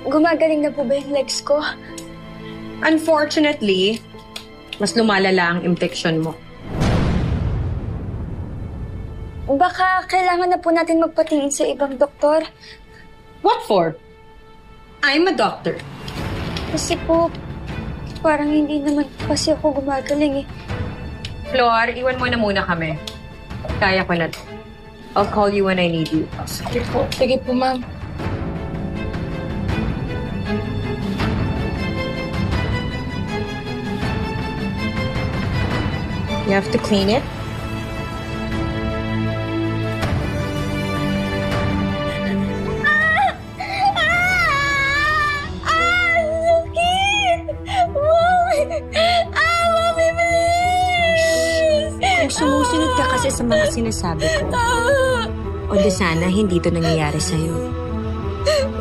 Gumagaling na po ba yung legs ko? Unfortunately, mas lumalala ang infection mo. Baka kailangan na po natin magpatingin sa ibang doktor. What for? I'm a doctor. Kasi po, parang hindi naman po kasi ako gumagaling eh. Flor, iwan mo na muna kami. Kaya ko na to. I'll call you when I need you. Sige po. Sige po, ma'am. You have to clean it. Sakit! Mami! Mami, please! Kung sumusunod ka kasi sa mga sinasabi ko, o di sana hindi ito nangyayari sa'yo.